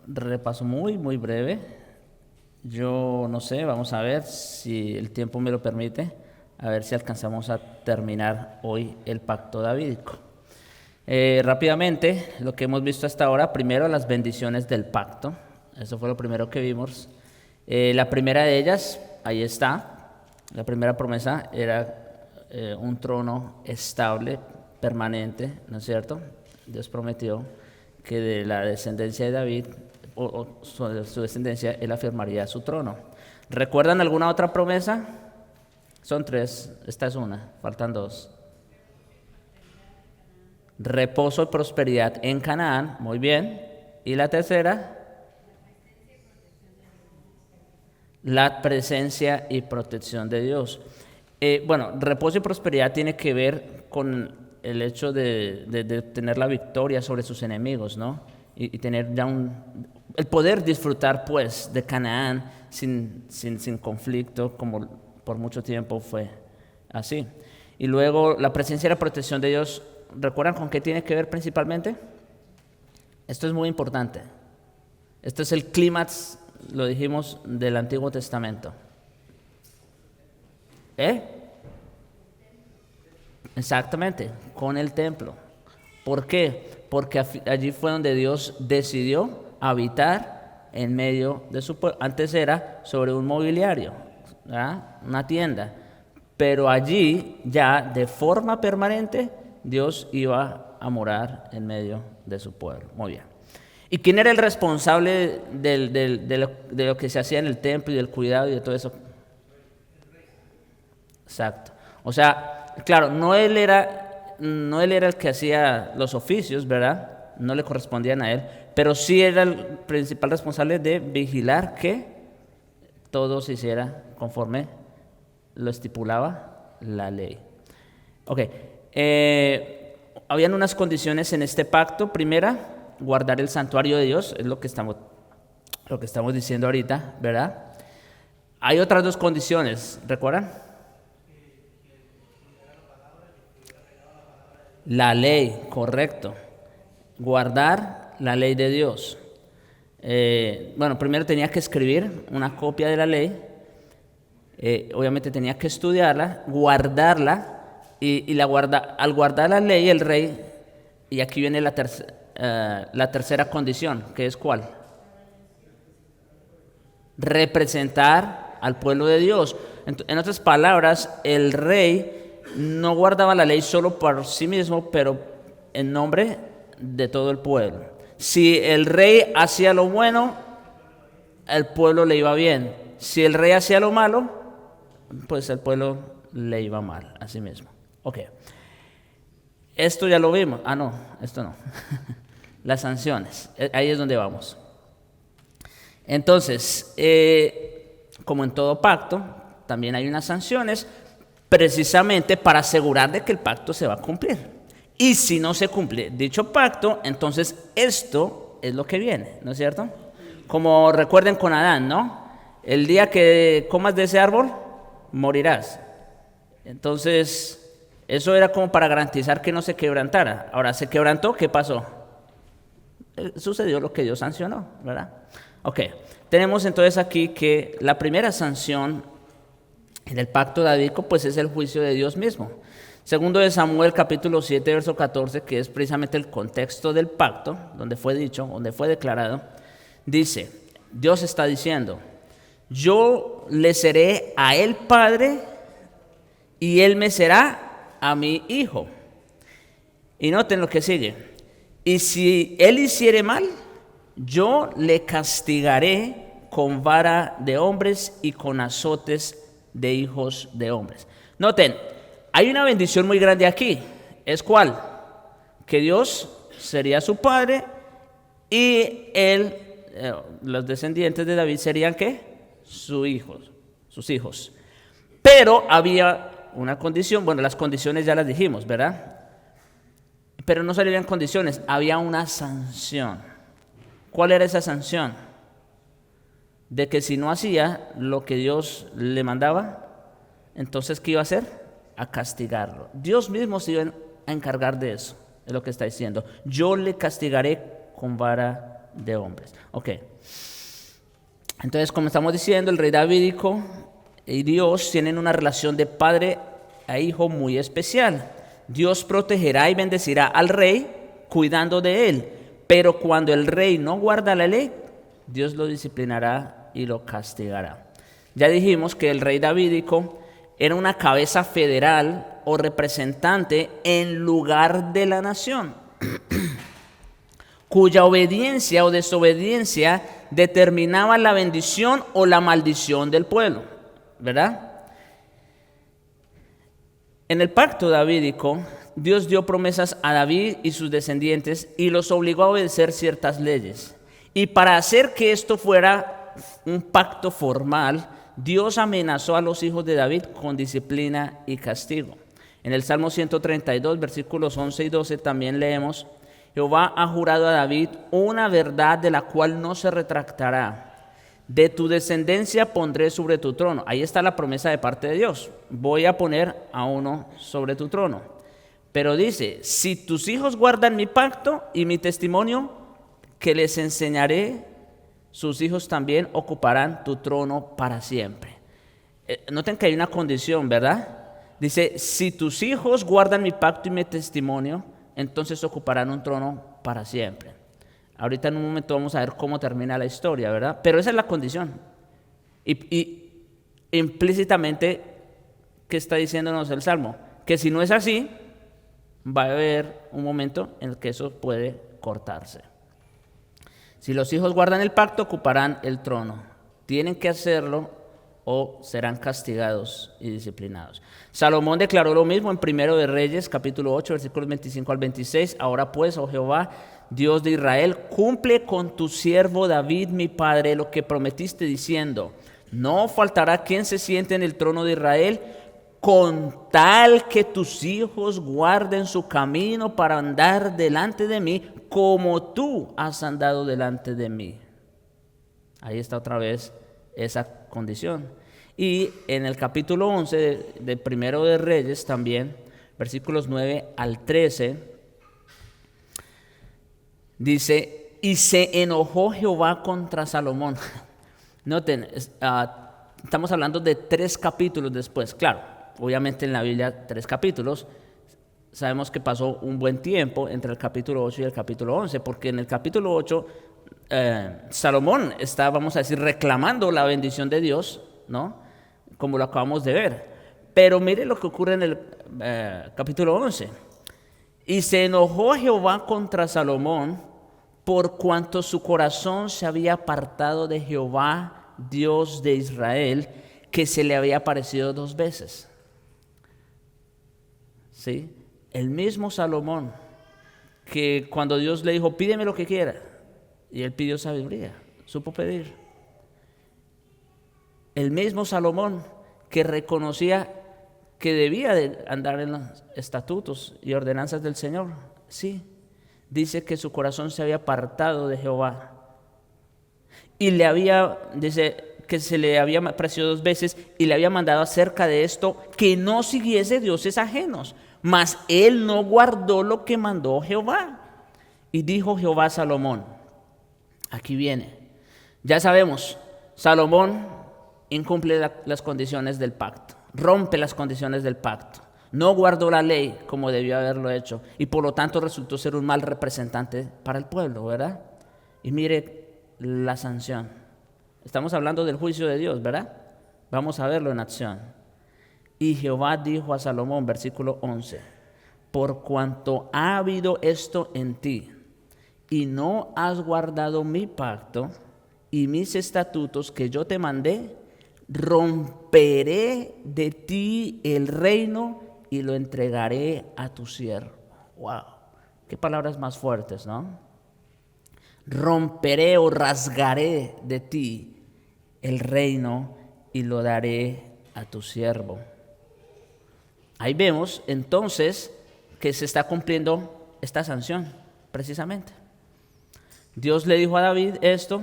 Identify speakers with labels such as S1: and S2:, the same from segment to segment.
S1: repaso muy breve. Yo no sé, vamos a ver si el tiempo me lo permite, a ver si alcanzamos a terminar hoy el pacto davídico. Rápidamente, lo que hemos visto hasta ahora, primero las bendiciones del pacto, eso fue lo primero que vimos. La primera de ellas, ahí está, la primera promesa era un trono estable, permanente, ¿no es cierto? Dios prometió que de la descendencia de David, o su descendencia, él afirmaría su trono. ¿Recuerdan alguna otra promesa? Son tres, esta es una, faltan dos. Reposo y prosperidad en Canaán, muy bien. Y la tercera, la presencia y protección de Dios. Bueno, reposo y prosperidad tiene que ver con el hecho de tener la victoria sobre sus enemigos, ¿no? Y tener ya el poder disfrutar, pues, de Canaán sin conflicto, como por mucho tiempo fue así. Y luego la presencia y la protección de Dios, ¿recuerdan con qué tiene que ver principalmente? Esto es muy importante. Esto es el clímax, lo dijimos, del Antiguo Testamento. Exactamente, con el templo. ¿Por qué? Porque allí fue donde Dios decidió habitar en medio de su pueblo. Antes era sobre un mobiliario, ¿verdad? Una tienda. Pero allí ya de forma permanente Dios iba a morar en medio de su pueblo. Muy bien. ¿Y quién era el responsable de lo que se hacía en el templo y del cuidado y de todo eso? Exacto. O sea, claro, no él era el que hacía los oficios, ¿verdad? No le correspondían a él, pero sí era el principal responsable de vigilar que todo se hiciera conforme lo estipulaba la ley. Ok. Habían unas condiciones en este pacto. Primera, guardar el santuario de Dios, es lo que estamos diciendo ahorita, ¿verdad? Hay otras dos condiciones, ¿recuerdan? La ley, correcto. Guardar la ley de Dios. Bueno, primero tenía que escribir una copia de la ley. Obviamente tenía que estudiarla, guardarla. Al guardar la ley, el rey, y aquí viene la tercera condición, que es ¿cuál? Representar al pueblo de Dios. En otras palabras, el rey no guardaba la ley solo por sí mismo, pero en nombre de todo el pueblo. Si el rey hacía lo bueno, el pueblo le iba bien. Si el rey hacía lo malo, pues el pueblo le iba mal, así mismo. Ok. Esto ya lo vimos. Ah, no, esto no. Las sanciones. Ahí es donde vamos. Entonces, como en todo pacto, también hay unas sanciones precisamente para asegurar de que el pacto se va a cumplir. Y si no se cumple dicho pacto, entonces esto es lo que viene, ¿no es cierto? Como recuerden con Adán, ¿no? El día que comas de ese árbol, morirás. Entonces, eso era como para garantizar que no se quebrantara. Ahora, ¿se quebrantó? ¿Qué pasó? Sucedió lo que Dios sancionó, ¿verdad? Ok, tenemos entonces aquí que la primera sanción en el pacto davídico pues es el juicio de Dios mismo. Segundo de Samuel capítulo 7 verso 14, que es precisamente el contexto del pacto, donde fue dicho, donde fue declarado, dice, Dios está diciendo, yo le seré a él padre y él me será a mi hijo. Y noten lo que sigue, y si él hiciere mal, yo le castigaré con vara de hombres y con azotes de hijos de hombres. Noten, hay una bendición muy grande aquí. ¿Es cuál? Que Dios sería su padre y él, los descendientes de David serían ¿qué? Sus hijos. Pero había una condición, bueno, las condiciones ya las dijimos, ¿verdad? Pero no salían condiciones, había una sanción. ¿Cuál era esa sanción? De que si no hacía lo que Dios le mandaba, entonces ¿qué iba a hacer? A castigarlo. Dios mismo se iba a encargar de eso, es lo que está diciendo. Yo le castigaré con vara de hombres. Ok. Entonces, como estamos diciendo, el rey davídico y Dios tienen una relación de padre a hijo muy especial. Dios protegerá y bendecirá al rey cuidando de él, pero cuando el rey no guarda la ley, Dios lo disciplinará y lo castigará. Ya dijimos que el rey davídico era una cabeza federal o representante en lugar de la nación, cuya obediencia o desobediencia determinaba la bendición o la maldición del pueblo, ¿verdad? En el pacto davídico, Dios dio promesas a David y sus descendientes y los obligó a obedecer ciertas leyes. Y para hacer que esto fuera un pacto formal, Dios amenazó a los hijos de David con disciplina y castigo. En el Salmo 132, versículos 11 y 12 también leemos: Jehová ha jurado a David una verdad de la cual no se retractará. De tu descendencia pondré sobre tu trono. Ahí está la promesa de parte de Dios. Voy a poner a uno sobre tu trono. Pero dice, si tus hijos guardan mi pacto y mi testimonio, que les enseñaré, sus hijos también ocuparán tu trono para siempre. Noten que hay una condición, ¿verdad? Dice, si tus hijos guardan mi pacto y mi testimonio, entonces ocuparán un trono para siempre. Ahorita en un momento vamos a ver cómo termina la historia, ¿verdad? Pero esa es la condición. Y implícitamente, ¿qué está diciéndonos el Salmo? Que si no es así, va a haber un momento en el que eso puede cortarse. Si los hijos guardan el pacto, ocuparán el trono. Tienen que hacerlo o serán castigados y disciplinados. Salomón declaró lo mismo en 1 de Reyes, capítulo 8, versículos 25 al 26. Ahora pues, oh Jehová, Dios de Israel, cumple con tu siervo David, mi padre, lo que prometiste diciendo: no faltará quien se siente en el trono de Israel, con tal que tus hijos guarden su camino para andar delante de mí, como tú has andado delante de mí. Ahí está otra vez esa condición. Y en el capítulo 11 de 1 de Reyes también, versículos 9 al 13, dice, y se enojó Jehová contra Salomón. Noten, estamos hablando de 3 capítulos después. Claro, obviamente en la Biblia 3 capítulos. Sabemos que pasó un buen tiempo entre el capítulo 8 y el capítulo 11, porque en el capítulo 8 Salomón está, vamos a decir, reclamando la bendición de Dios, ¿no? Como lo acabamos de ver. Pero mire lo que ocurre en el capítulo 11. Y se enojó Jehová contra Salomón por cuanto su corazón se había apartado de Jehová, Dios de Israel, que se le había aparecido 2 veces. ¿Sí? El mismo Salomón, que cuando Dios le dijo, pídeme lo que quiera, y él pidió sabiduría, supo pedir. El mismo Salomón que reconocía que debía de andar en los estatutos y ordenanzas del Señor, sí, dice que su corazón se había apartado de Jehová. Y dice que se le había aparecido 2 veces y le había mandado acerca de esto que no siguiese dioses ajenos, mas él no guardó lo que mandó Jehová. Y dijo Jehová a Salomón, aquí viene, ya sabemos, Salomón incumple las condiciones del pacto, rompe las condiciones del pacto, no guardó la ley como debió haberlo hecho y por lo tanto resultó ser un mal representante para el pueblo, ¿verdad? Y mire la sanción. Estamos hablando del juicio de Dios, ¿verdad? Vamos a verlo en acción. Y Jehová dijo a Salomón, versículo 11, por cuanto ha habido esto en ti y no has guardado mi pacto y mis estatutos que yo te mandé, romperé de ti el reino y lo entregaré a tu siervo. Wow, qué palabras más fuertes, ¿no? Romperé o rasgaré de ti el reino y lo daré a tu siervo. Ahí vemos entonces que se está cumpliendo esta sanción, precisamente. Dios le dijo a David esto,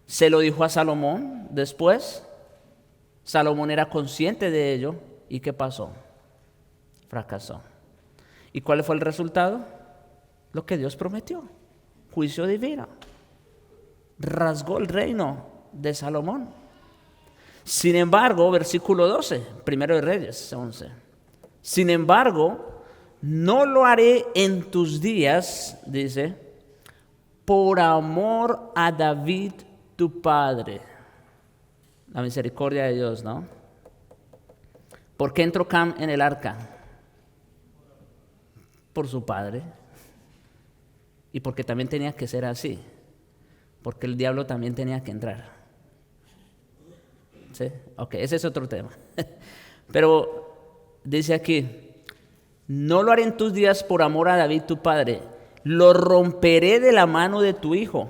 S1: se lo dijo a Salomón después. Salomón era consciente de ello. ¿Y qué pasó? Fracasó. ¿Y cuál fue el resultado? Lo que Dios prometió, juicio divino. rasgó el reino de Salomón. Sin embargo, versículo 12, primero de Reyes 11. Sin embargo, no lo haré en tus días, dice, por amor a David tu padre. La misericordia de Dios, ¿no? ¿Por qué entró Cam en el arca? Por su padre. Y porque también tenía que ser así. Porque el diablo también tenía que entrar. ¿Sí? Ok, ese es otro tema. Pero dice aquí, no lo haré en tus días por amor a David tu padre, lo romperé de la mano de tu hijo,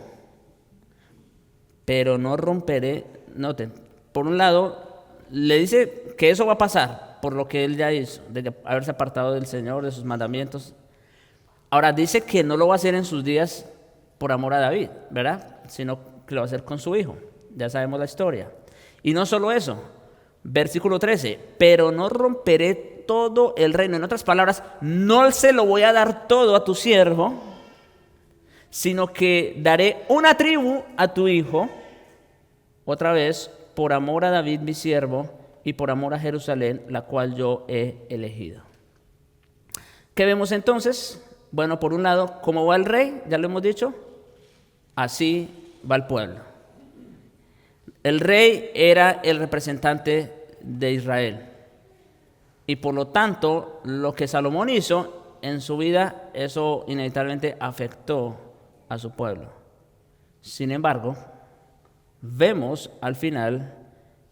S1: pero no romperé, noten, por un lado, le dice que eso va a pasar por lo que él ya hizo, de haberse apartado del Señor, de sus mandamientos. Ahora dice que no lo va a hacer en sus días por amor a David, ¿verdad? Sino que lo va a hacer con su hijo, ya sabemos la historia. Y no solo eso, versículo 13, pero no romperé todo el reino. En otras palabras, no se lo voy a dar todo a tu siervo, sino que daré una tribu a tu hijo, otra vez, por amor a David mi siervo y por amor a Jerusalén, la cual yo he elegido. ¿Qué vemos entonces? Bueno, por un lado, ¿cómo va el rey? Ya lo hemos dicho, así va el pueblo. El rey era el representante de Israel. Y por lo tanto, lo que Salomón hizo en su vida, eso inevitablemente afectó a su pueblo. Sin embargo, vemos al final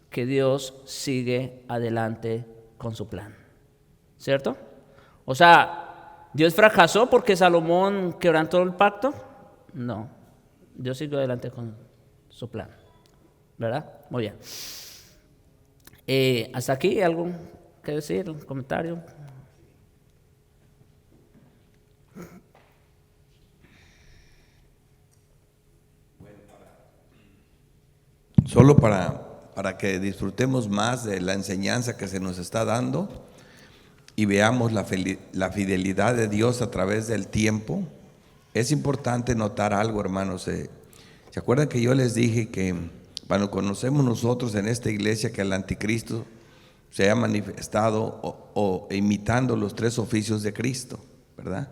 S1: que Dios sigue adelante con su plan. ¿Cierto? O sea, ¿Dios fracasó porque Salomón quebrantó el pacto? No. Dios siguió adelante con su plan. ¿Verdad? Muy bien. Hasta aquí, ¿algo que decir? ¿Un comentario?
S2: Solo para que disfrutemos más de la enseñanza que se nos está dando y veamos la fidelidad de Dios a través del tiempo, es importante notar algo, hermanos. ¿Se acuerdan que yo les dije que cuando conocemos nosotros en esta iglesia que el anticristo se ha manifestado o imitando los tres oficios de Cristo, ¿verdad?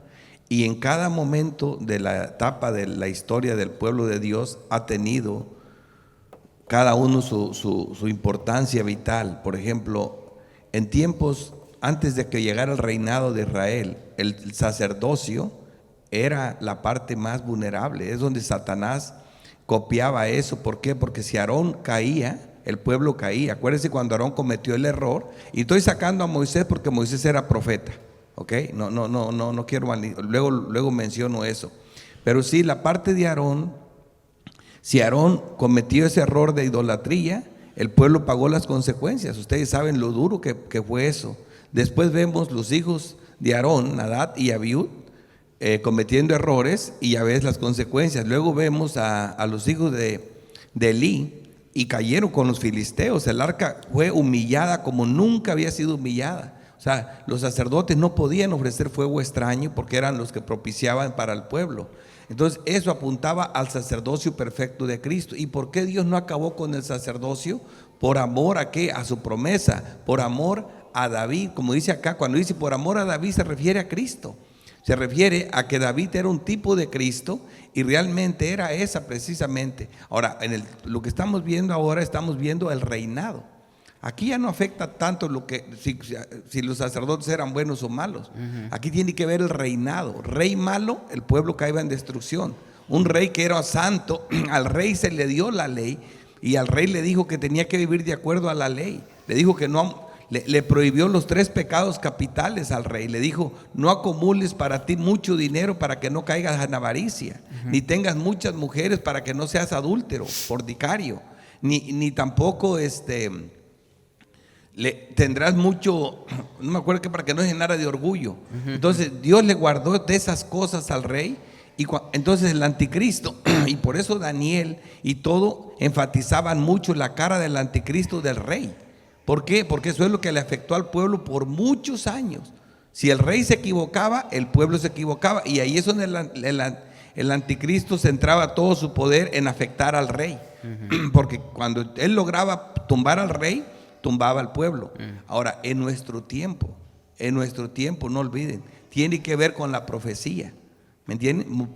S2: Y en cada momento de la etapa de la historia del pueblo de Dios ha tenido cada uno su importancia vital. Por ejemplo, en tiempos antes de que llegara el reinado de Israel, el sacerdocio era la parte más vulnerable, es donde Satanás copiaba eso. ¿Por qué? Porque si Aarón caía, el pueblo caía. Acuérdense cuando Aarón cometió el error, y estoy sacando a Moisés porque Moisés era profeta, ¿ok? No quiero luego menciono eso. Pero sí, la parte de Aarón, si Aarón cometió ese error de idolatría, el pueblo pagó las consecuencias. Ustedes saben lo duro que fue eso. Después vemos los hijos de Aarón, Nadab y Abiud, cometiendo errores, y ya ves las consecuencias. Luego vemos a los hijos de Elí, y cayeron con los filisteos. El arca fue humillada como nunca había sido humillada. O sea, los sacerdotes no podían ofrecer fuego extraño porque eran los que propiciaban para el pueblo. Entonces eso apuntaba al sacerdocio perfecto de Cristo. ¿Y por qué Dios no acabó con el sacerdocio? Por amor a qué, a su promesa, por amor a David. Como dice acá, cuando dice por amor a David se refiere a Cristo. Se refiere a que David era un tipo de Cristo y realmente era esa precisamente. Ahora, lo que estamos viendo ahora, estamos viendo el reinado. Aquí ya no afecta tanto si los sacerdotes eran buenos o malos. Aquí tiene que ver el reinado. Rey malo, el pueblo caía en destrucción. Un rey que era santo, al rey se le dio la ley y al rey le dijo que tenía que vivir de acuerdo a la ley. Le dijo que no. Le prohibió los 3 pecados capitales al rey. Le dijo: no acumules para ti mucho dinero para que no caigas en avaricia, ni tengas muchas mujeres para que no seas adúltero, fornicario, ni tampoco tendrás mucho, no me acuerdo, que para que no se llenara de orgullo. Entonces Dios le guardó de esas cosas al rey. Y entonces el anticristo, y por eso Daniel y todo enfatizaban mucho la cara del anticristo del rey. ¿Por qué? Porque eso es lo que le afectó al pueblo por muchos años. Si el rey se equivocaba, el pueblo se equivocaba. Y ahí es donde el anticristo centraba todo su poder en afectar al rey. Porque cuando él lograba tumbar al rey, tumbaba al pueblo. Ahora, en nuestro tiempo, no olviden, tiene que ver con la profecía. ¿Me entienden?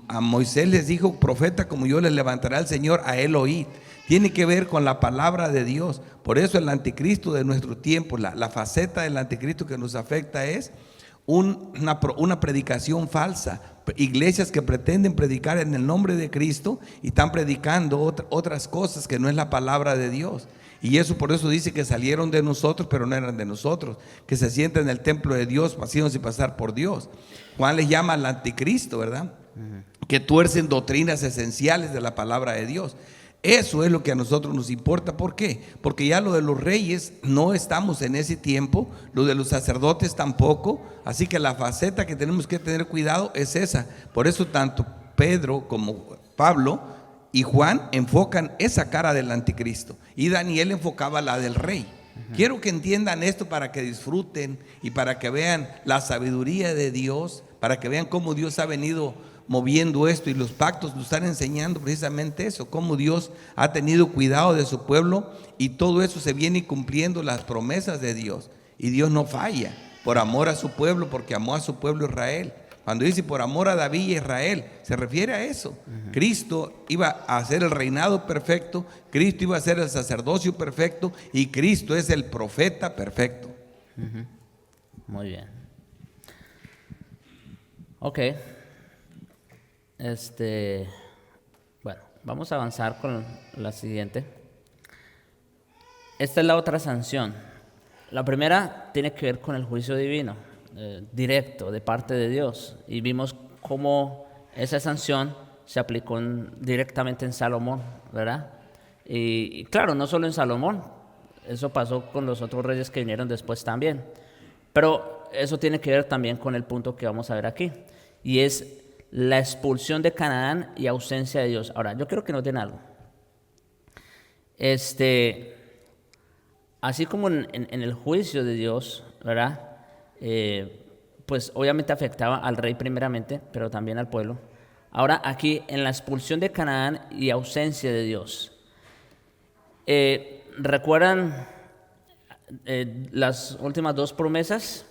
S2: A Moisés les dijo: profeta como yo les levantará el Señor, a él oíd. Tiene que ver con la palabra de Dios. Por eso el anticristo de nuestro tiempo, la faceta del anticristo que nos afecta es una predicación falsa. Iglesias que pretenden predicar en el nombre de Cristo y están predicando otras cosas que no es la palabra de Dios. Y eso, por eso dice que salieron de nosotros, pero no eran de nosotros, que se sientan en el templo de Dios, haciéndose pasar por Dios. Juan les llama al anticristo, ¿verdad? Que tuercen doctrinas esenciales de la palabra de Dios. Eso es lo que a nosotros nos importa. ¿Por qué? Porque ya lo de los reyes no estamos en ese tiempo, lo de los sacerdotes tampoco. Así que la faceta que tenemos que tener cuidado es esa. Por eso tanto Pedro como Pablo y Juan enfocan esa cara del anticristo, y Daniel enfocaba la del rey. Quiero que entiendan esto para que disfruten y para que vean la sabiduría de Dios, para que vean cómo Dios ha venido moviendo esto, y los pactos nos están enseñando precisamente eso, cómo Dios ha tenido cuidado de su pueblo, y todo eso se viene cumpliendo las promesas de Dios, y Dios no falla por amor a su pueblo, porque amó a su pueblo Israel. Cuando dice por amor a David y Israel, se refiere a eso. Cristo iba a hacer el reinado perfecto, Cristo iba a hacer el sacerdocio perfecto, y Cristo es el profeta perfecto.
S1: Muy bien. Ok. Bueno, vamos a avanzar con la siguiente. Esta es la otra sanción. La primera tiene que ver con el juicio divino, directo, de parte de Dios. Y vimos cómo esa sanción se aplicó directamente en Salomón, ¿verdad? Y claro, no solo en Salomón, eso pasó con los otros reyes que vinieron después también. Pero eso tiene que ver también con el punto que vamos a ver aquí, y es la expulsión de Canaán y ausencia de Dios. Ahora, yo quiero que noten algo. Así como en el juicio de Dios, ¿verdad? Pues obviamente afectaba al rey primeramente, pero también al pueblo. Ahora aquí en la expulsión de Canaán y ausencia de Dios. ¿Recuerdan las últimas dos promesas?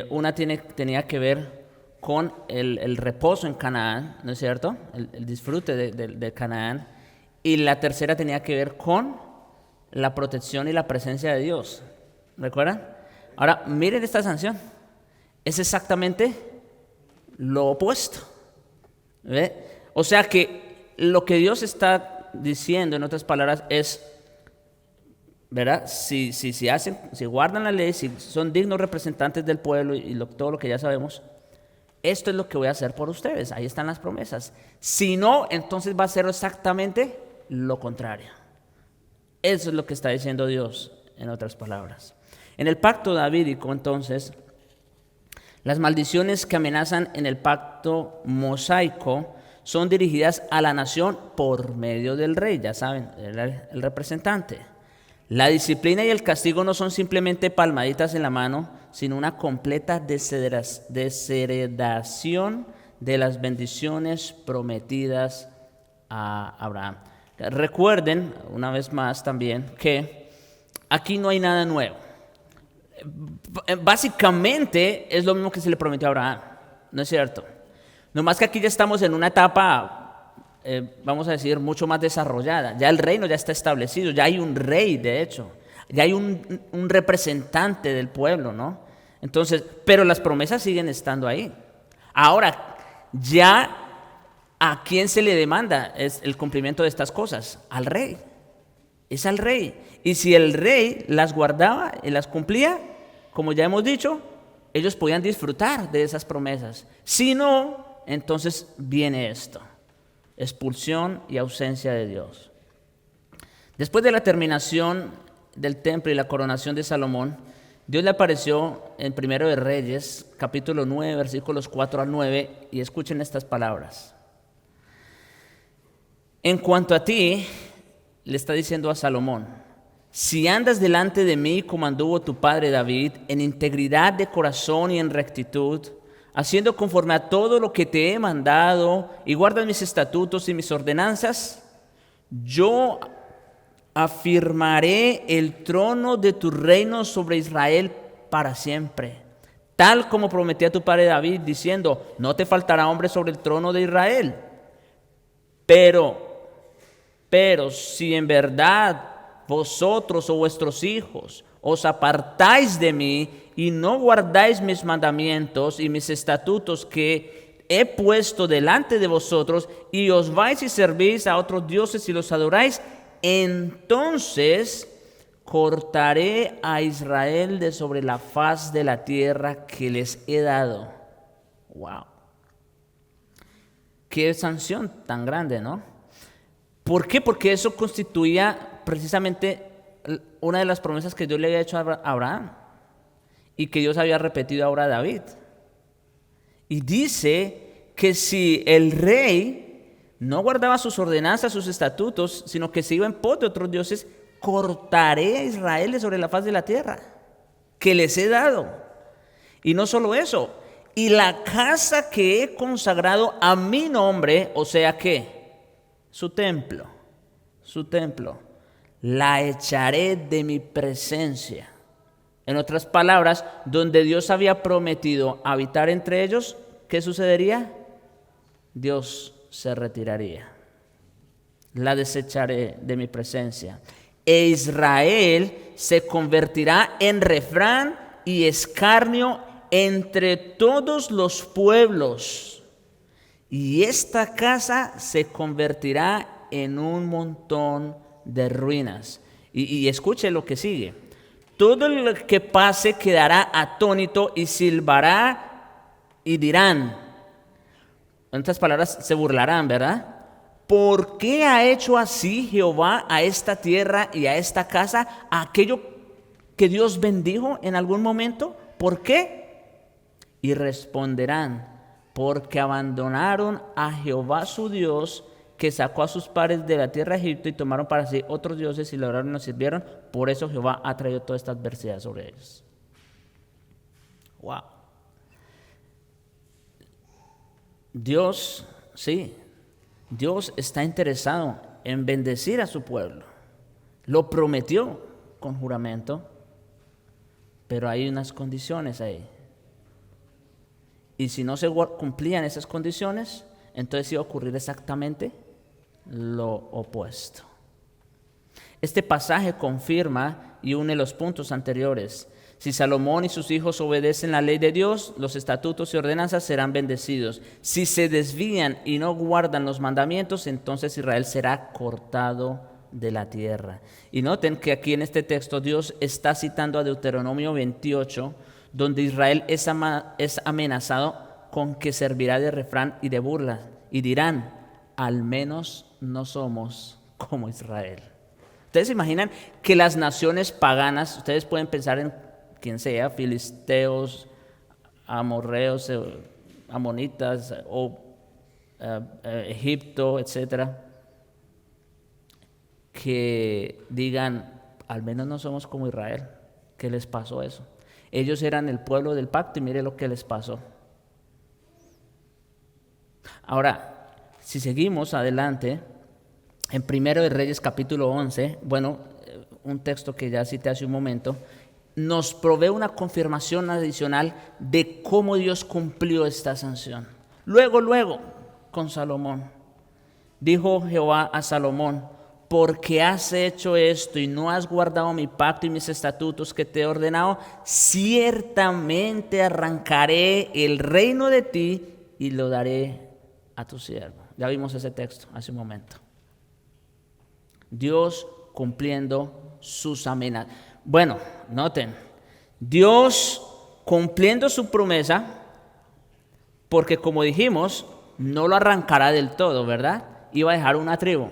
S1: Una tenía que ver con el reposo en Canaán, ¿no es cierto? El disfrute de Canaán. Y la tercera tenía que ver con la protección y la presencia de Dios. ¿Recuerdan? Ahora, miren esta sanción. Es exactamente lo opuesto. ¿Ve? O sea que lo que Dios está diciendo, en otras palabras, es, ¿verdad? Si guardan la ley, si son dignos representantes del pueblo y todo lo que ya sabemos, esto es lo que voy a hacer por ustedes. Ahí están las promesas. Si no, entonces va a ser exactamente lo contrario. Eso es lo que está diciendo Dios, en otras palabras. En el pacto davídico, entonces, las maldiciones que amenazan en el pacto mosaico son dirigidas a la nación por medio del rey, ya saben, el representante. La disciplina y el castigo no son simplemente palmaditas en la mano, sino una completa desheredación de las bendiciones prometidas a Abraham. Recuerden, una vez más también, que aquí no hay nada nuevo. Básicamente es lo mismo que se le prometió a Abraham, ¿no es cierto? Nomás que aquí ya estamos en una etapa, vamos a decir, mucho más desarrollada. Ya el reino ya está establecido, ya hay un rey, de hecho. Ya hay un representante del pueblo, ¿no? Entonces, pero las promesas siguen estando ahí. Ahora, ya ¿a quién se le demanda es el cumplimiento de estas cosas? Al rey. Es al rey. Y si el rey las guardaba y las cumplía, como ya hemos dicho, ellos podían disfrutar de esas promesas. Si no, entonces viene esto: expulsión y ausencia de Dios. Después de la terminación del templo y la coronación de Salomón, Dios le apareció en Primero de Reyes, capítulo 9, versículos 4 al 9, y escuchen estas palabras. En cuanto a ti, le está diciendo a Salomón: si andas delante de mí como anduvo tu padre David, en integridad de corazón y en rectitud, haciendo conforme a todo lo que te he mandado, y guardas mis estatutos y mis ordenanzas, yo afirmaré el trono de tu reino sobre Israel para siempre, tal como prometí a tu padre David, diciendo, no te faltará hombre sobre el trono de Israel. Pero si en verdad vosotros o vuestros hijos os apartáis de mí y no guardáis mis mandamientos y mis estatutos que he puesto delante de vosotros, y os vais y servís a otros dioses y los adoráis, entonces cortaré a Israel de sobre la faz de la tierra que les he dado. Wow. Qué sanción tan grande, ¿no? ¿Por qué? Porque eso constituía precisamente una de las promesas que Dios le había hecho a Abraham y que Dios había repetido ahora a David. Y dice que si el rey no guardaba sus ordenanzas, sus estatutos, sino que se iba en pos de otros dioses, cortaré a Israel de sobre la faz de la tierra que les he dado. Y no solo eso, y la casa que he consagrado a mi nombre, o sea que su templo, la echaré de mi presencia. En otras palabras, donde Dios había prometido habitar entre ellos, ¿qué sucedería? Dios se retiraría. La desecharé de mi presencia. E Israel se convertirá en refrán y escarnio entre todos los pueblos. Y esta casa se convertirá en un montón de ruinas. Y escuche lo que sigue. Todo el que pase quedará atónito y silbará y dirán. En otras palabras, se burlarán, ¿verdad? ¿Por qué ha hecho así Jehová a esta tierra y a esta casa, a aquello que Dios bendijo en algún momento? ¿Por qué? Y responderán, porque abandonaron a Jehová su Dios, que sacó a sus padres de la tierra de Egipto, y tomaron para sí otros dioses y lo adoraron y los sirvieron. Por eso Jehová ha traído toda esta adversidad sobre ellos. Wow. Dios, sí, Dios está interesado en bendecir a su pueblo. Lo prometió con juramento, pero hay unas condiciones ahí. Y si no se cumplían esas condiciones, entonces iba a ocurrir exactamente lo opuesto. Este pasaje confirma y une los puntos anteriores. Si Salomón y sus hijos obedecen la ley de Dios, los estatutos y ordenanzas serán bendecidos. Si se desvían y no guardan los mandamientos, entonces Israel será cortado de la tierra. Y noten que aquí en este texto Dios está citando a Deuteronomio 28, donde Israel es amenazado con que servirá de refrán y de burla. Y dirán, al menos no somos como Israel. Ustedes se imaginan que las naciones paganas, ustedes pueden pensar en quien sea, filisteos, amorreos, amonitas o Egipto, etcétera, que digan, al menos no somos como Israel. ¿Qué les pasó eso? Ellos eran el pueblo del pacto y mire lo que les pasó. Ahora, si seguimos adelante, en 1 de Reyes capítulo 11, bueno, un texto que ya cité hace un momento, nos provee una confirmación adicional de cómo Dios cumplió esta sanción. Luego, con Salomón, dijo Jehová a Salomón, porque has hecho esto y no has guardado mi pacto y mis estatutos que te he ordenado, ciertamente arrancaré el reino de ti y lo daré a tu siervo. Ya vimos ese texto hace un momento. Dios cumpliendo sus amenazas. Bueno, noten, Dios cumpliendo su promesa, porque como dijimos, no lo arrancará del todo, ¿verdad? Iba a dejar una tribu.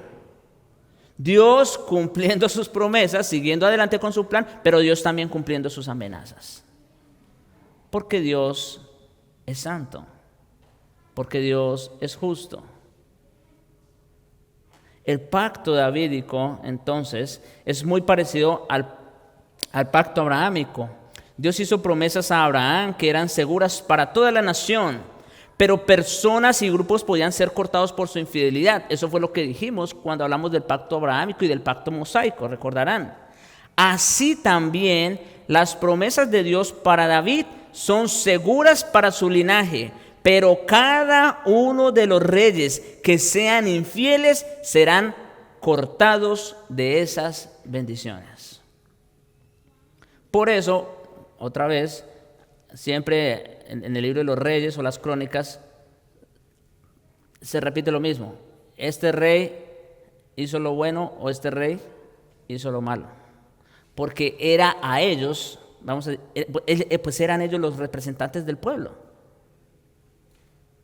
S1: Dios cumpliendo sus promesas, siguiendo adelante con su plan, pero Dios también cumpliendo sus amenazas. Porque Dios es santo, porque Dios es justo. El pacto davídico, entonces, es muy parecido al pacto abrahámico. Dios hizo promesas a Abraham que eran seguras para toda la nación, pero personas y grupos podían ser cortados por su infidelidad. Eso fue lo que dijimos cuando hablamos del pacto abrahámico y del pacto mosaico, recordarán. Así también las promesas de Dios para David son seguras para su linaje, pero cada uno de los reyes que sean infieles serán cortados de esas bendiciones. Por eso, otra vez, siempre en el libro de los reyes o las crónicas se repite lo mismo. Este rey hizo lo bueno o este rey hizo lo malo. Porque era a ellos, pues eran ellos los representantes del pueblo.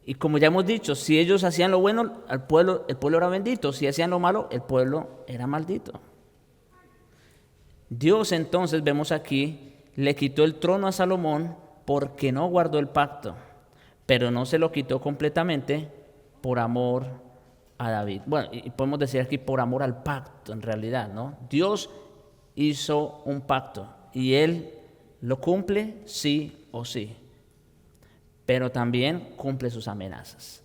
S1: Y como ya hemos dicho, si ellos hacían lo bueno, el pueblo era bendito. Si hacían lo malo, el pueblo era maldito. Dios entonces, vemos aquí, le quitó el trono a Salomón porque no guardó el pacto, pero no se lo quitó completamente por amor a David. Bueno, y podemos decir aquí por amor al pacto en realidad, ¿no? Dios hizo un pacto y Él lo cumple sí o sí, pero también cumple sus amenazas.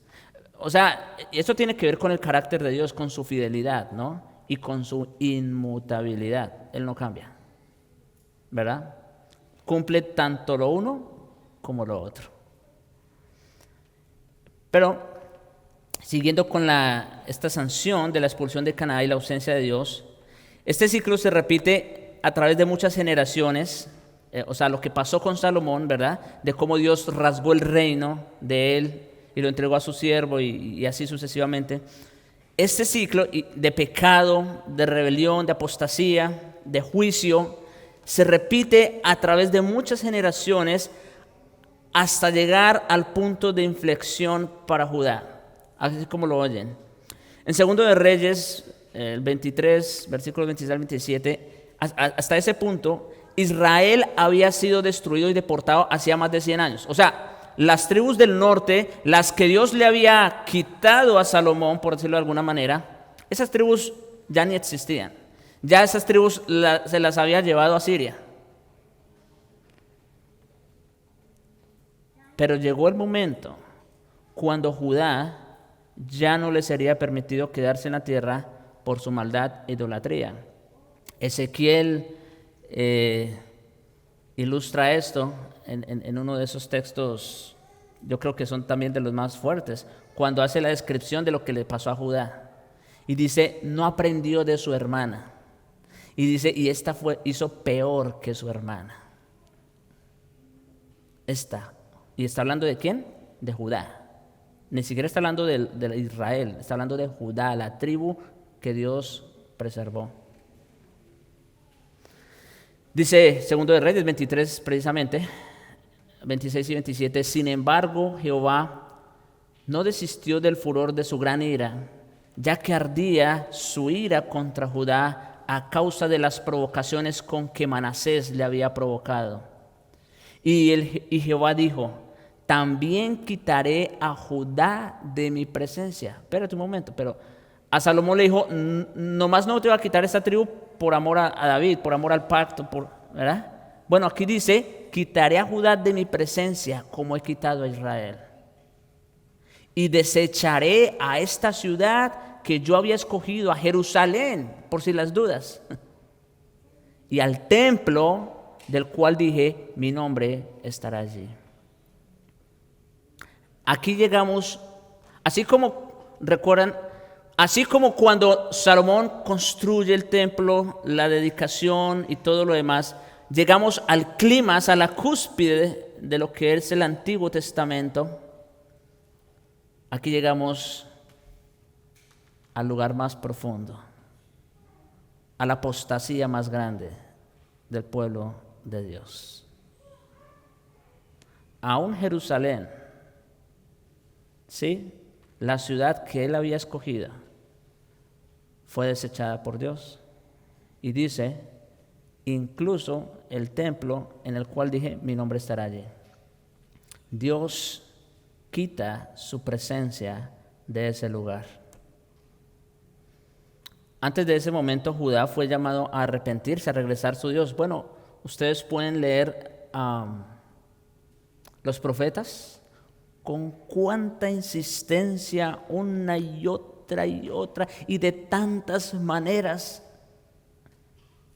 S1: O sea, esto tiene que ver con el carácter de Dios, con su fidelidad, ¿no? Y con su inmutabilidad. Él no cambia, ¿verdad? Cumple tanto lo uno como lo otro. Pero, siguiendo con esta sanción de la expulsión de Canaán y la ausencia de Dios, este ciclo se repite a través de muchas generaciones, o sea, lo que pasó con Salomón, ¿verdad? De cómo Dios rasgó el reino de él y lo entregó a su siervo y así sucesivamente. Este ciclo de pecado, de rebelión, de apostasía, de juicio, se repite a través de muchas generaciones hasta llegar al punto de inflexión para Judá, así como lo oyen. En Segundo de Reyes, el 23, versículos 26 al 27, hasta ese punto, Israel había sido destruido y deportado hacía más de 100 años. O sea, las tribus del norte, las que Dios le había quitado a Salomón, por decirlo de alguna manera, esas tribus ya ni existían. Ya esas tribus se las había llevado a Siria. Pero llegó el momento cuando Judá ya no le sería permitido quedarse en la tierra por su maldad e idolatría. Ezequiel ilustra esto en uno de esos textos, yo creo que son también de los más fuertes, cuando hace la descripción de lo que le pasó a Judá. Y dice, no aprendió de su hermana. Y dice, y esta hizo peor que su hermana. ¿Y está hablando de quién? De Judá. Ni siquiera está hablando de Israel, está hablando de Judá, la tribu que Dios preservó. Dice Segundo de Reyes 23 precisamente, 26 y 27, sin embargo Jehová no desistió del furor de su gran ira, ya que ardía su ira contra Judá a causa de las provocaciones con que Manasés le había provocado. Y Jehová dijo, también quitaré a Judá de mi presencia. Espérate un momento, pero a Salomón le dijo, nomás no te va a quitar esta tribu por amor a David, por amor al pacto, ¿verdad? Bueno, aquí dice, quitaré a Judá de mi presencia como he quitado a Israel. Y desecharé a esta ciudad que yo había escogido, a Jerusalén, por si las dudas. Y al templo del cual dije, mi nombre estará allí. Aquí llegamos, así como, recuerdan, así como cuando Salomón construye el templo, la dedicación y todo lo demás, llegamos al clímax, a la cúspide de lo que es el Antiguo Testamento. Aquí llegamos al lugar más profundo, a la apostasía más grande del pueblo de Dios. Aún Jerusalén, ¿sí?, la ciudad que él había escogido, fue desechada por Dios. Y dice, incluso el templo en el cual dije, mi nombre estará allí. Dios quita su presencia de ese lugar. Antes de ese momento, Judá fue llamado a arrepentirse, a regresar a su Dios. Bueno, ustedes pueden leer los profetas, con cuánta insistencia, una y otra y de tantas maneras,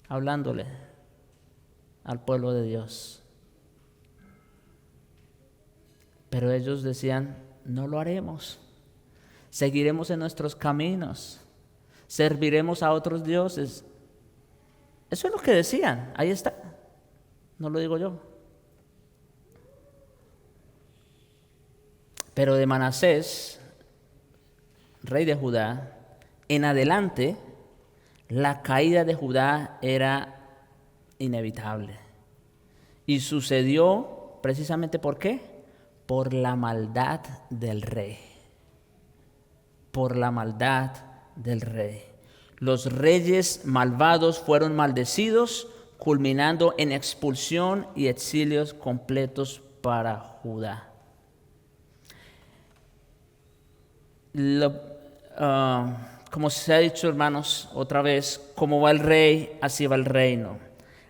S1: hablándole al pueblo de Dios. Pero ellos decían, no lo haremos, seguiremos en nuestros caminos, serviremos a otros dioses. Eso es lo que decían, ahí está, no lo digo yo. Pero de Manasés, rey de Judá, en adelante, la caída de Judá era inevitable. Y sucedió precisamente ¿por qué? Por la maldad del rey. Por la maldad del rey. Los reyes malvados fueron maldecidos, culminando en expulsión y exilios completos para Judá. Como se ha dicho, hermanos, otra vez, como va el rey, así va el reino.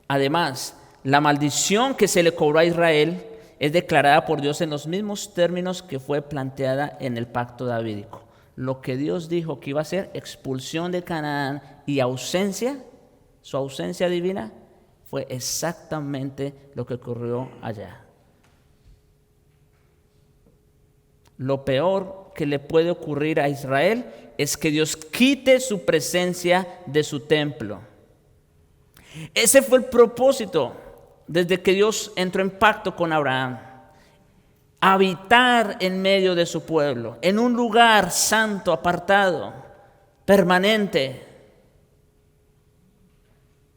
S1: Además, la maldición que se le cobró a Israel es declarada por Dios en los mismos términos que fue planteada en el pacto davídico. Lo que Dios dijo que iba a ser expulsión de Canaán y ausencia, su ausencia divina, fue exactamente lo que ocurrió allá. Lo peor que le puede ocurrir a Israel es que Dios quite su presencia de su templo. Ese fue el propósito desde que Dios entró en pacto con Abraham. Habitar en medio de su pueblo, en un lugar santo, apartado, permanente.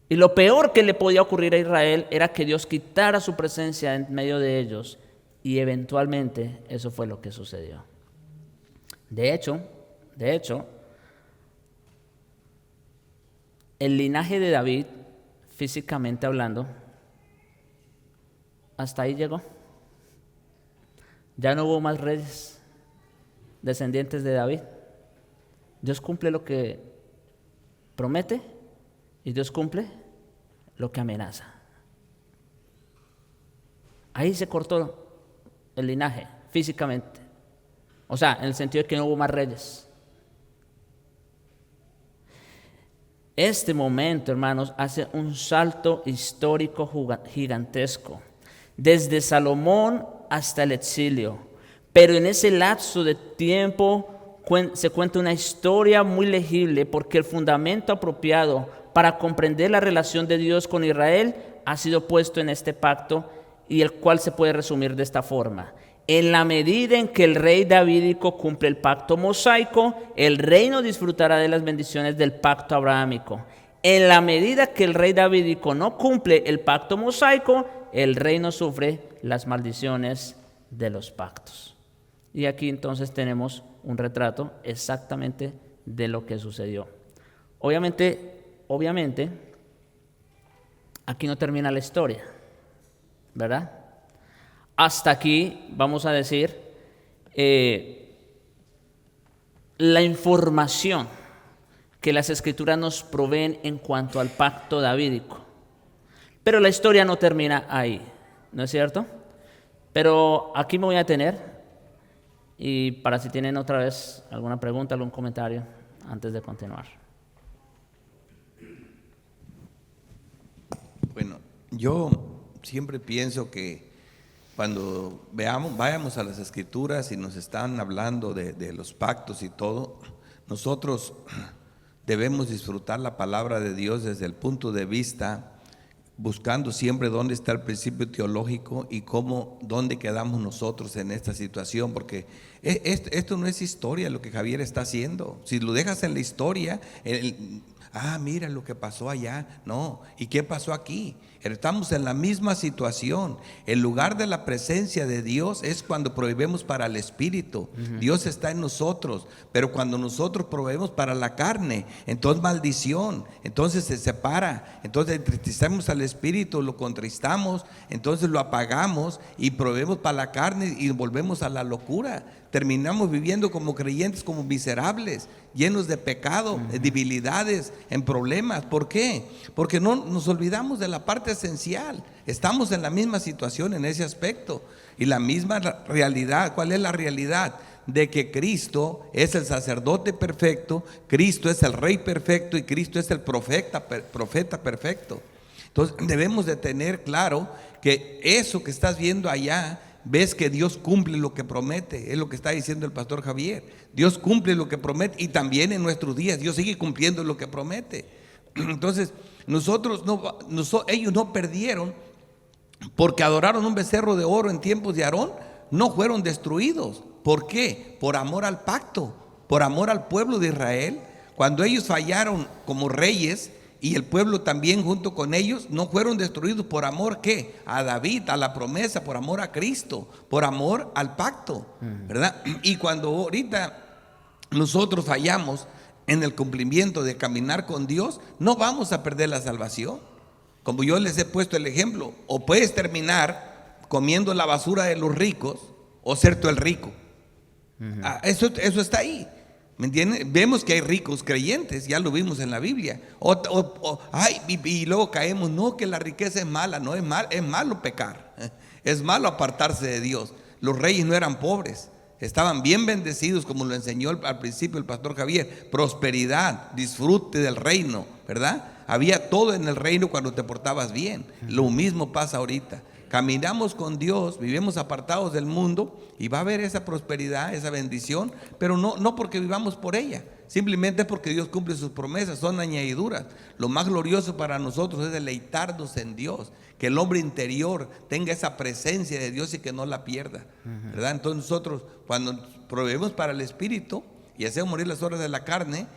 S1: Y lo peor que le podía ocurrir a Israel era que Dios quitara su presencia en medio de ellos. Y eventualmente eso fue lo que sucedió. De hecho, el linaje de David, físicamente hablando, hasta ahí llegó. Ya no hubo más reyes descendientes de David. Dios cumple lo que promete y Dios cumple lo que amenaza. Ahí se cortó el linaje, físicamente. O sea, en el sentido de que no hubo más reyes. Este momento, hermanos, hace un salto histórico gigantesco. Desde Salomón hasta el exilio. Pero en ese lapso de tiempo se cuenta una historia muy legible porque el fundamento apropiado para comprender la relación de Dios con Israel ha sido puesto en este pacto y el cual se puede resumir de esta forma. En la medida en que el rey davídico cumple el pacto mosaico, el reino disfrutará de las bendiciones del pacto abrahámico. En la medida que el rey davídico no cumple el pacto mosaico, el reino sufre las maldiciones de los pactos. Y aquí entonces tenemos un retrato exactamente de lo que sucedió. Obviamente, aquí no termina la historia, ¿verdad? Hasta aquí, vamos a decir, la información que las Escrituras nos proveen en cuanto al pacto davídico. Pero la historia no termina ahí, ¿no es cierto? Pero aquí me voy a detener y para si tienen otra vez alguna pregunta, algún comentario antes de continuar.
S2: Bueno, yo siempre pienso que cuando vayamos a las Escrituras y nos están hablando de los pactos y todo, nosotros debemos disfrutar la palabra de Dios desde el punto de vista buscando siempre dónde está el principio teológico y dónde quedamos nosotros en esta situación, porque esto no es historia lo que Javier está haciendo. Si lo dejas en la historia, mira lo que pasó allá, no, ¿y qué pasó aquí? Estamos en la misma situación. El lugar de la presencia de Dios es cuando proveemos para el espíritu. Dios está en nosotros, pero cuando nosotros proveemos para la carne, entonces maldición, entonces se separa, entonces entristecemos al espíritu, lo contristamos, entonces lo apagamos y proveemos para la carne y volvemos a la locura. terminamos viviendo como creyentes, como miserables, llenos de pecado, de debilidades, en problemas. ¿Por qué? Porque no nos olvidamos de la parte esencial. Estamos en la misma situación en ese aspecto. Y la misma realidad. ¿Cuál es la realidad? De que Cristo es el sacerdote perfecto, Cristo es el rey perfecto y Cristo es el profeta perfecto. Entonces debemos de tener claro que eso que estás viendo allá, ves que Dios cumple lo que promete. Es lo que está diciendo el pastor Javier. Dios cumple lo que promete, y también en nuestros días Dios sigue cumpliendo lo que promete. Entonces ellos no perdieron porque adoraron un becerro de oro en tiempos de Aarón. No fueron destruidos. ¿Por qué? Por amor al pacto, por amor al pueblo de Israel. Cuando ellos fallaron como reyes, y el pueblo también junto con ellos, no fueron destruidos por amor, ¿qué? A David, a la promesa, por amor a Cristo, por amor al pacto, ¿verdad? Y cuando ahorita nosotros fallamos en el cumplimiento de caminar con Dios, no vamos a perder la salvación. Como yo les he puesto el ejemplo, o puedes terminar comiendo la basura de los ricos, o ser tú el rico. Eso está ahí. ¿Me entienden? Vemos que hay ricos creyentes, ya lo vimos en la Biblia. Y luego caemos, no, que la riqueza es mala. No es mal, es malo pecar, es malo apartarse de Dios. Los reyes no eran pobres, estaban bien bendecidos, como lo enseñó al principio el pastor Javier. Prosperidad, disfrute del reino, ¿verdad? Había todo en el reino cuando te portabas bien. Lo mismo pasa ahorita. Caminamos con Dios, vivimos apartados del mundo, y va a haber esa prosperidad, esa bendición, pero no porque vivamos por ella, simplemente porque Dios cumple sus promesas, son añadiduras. Lo más glorioso para nosotros es deleitarnos en Dios, que el hombre interior tenga esa presencia de Dios y que no la pierda, ¿verdad? Entonces nosotros, cuando proveemos para el Espíritu y hacemos morir las obras de la carne,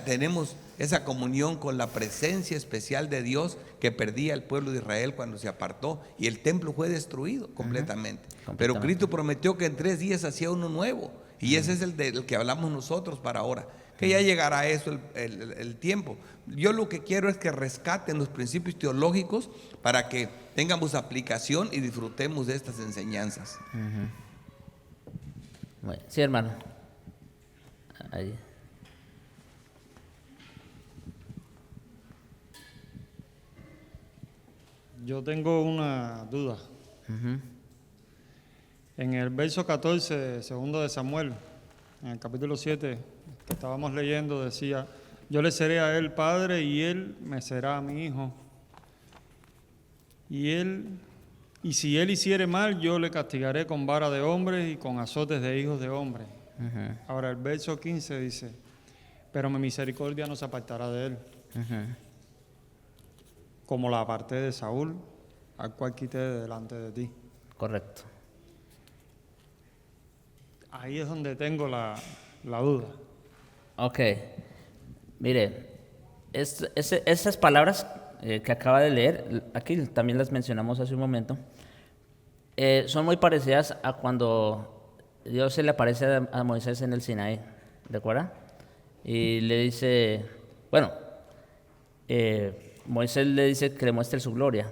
S2: tenemos esa comunión con la presencia especial de Dios que perdía el pueblo de Israel cuando se apartó, y el templo fue destruido completamente. Pero Cristo prometió que en 3 días hacía uno nuevo, y ese es el del que hablamos nosotros para ahora, que ya llegará eso el tiempo. Yo lo que quiero es que rescaten los principios teológicos para que tengamos aplicación y disfrutemos de estas enseñanzas.
S1: Bueno, sí, hermano. Ahí.
S3: Yo tengo una duda. En el verso 14, segundo de Samuel, en el capítulo 7, que estábamos leyendo, decía: yo le seré a él padre y él me será a mi hijo. Y si él hiciere mal, yo le castigaré con vara de hombres y con azotes de hijos de hombres. Ahora el verso 15 dice: pero mi misericordia no se apartará de él. Como la aparté de Saúl, al cual quité de delante de ti.
S1: Correcto.
S3: Ahí es donde tengo la duda.
S1: Ok. Mire, esas palabras que acaba de leer, aquí también las mencionamos hace un momento, son muy parecidas a cuando Dios se le aparece a Moisés en el Sinaí, ¿recuerda? Y le dice, Moisés le dice que le muestre su gloria.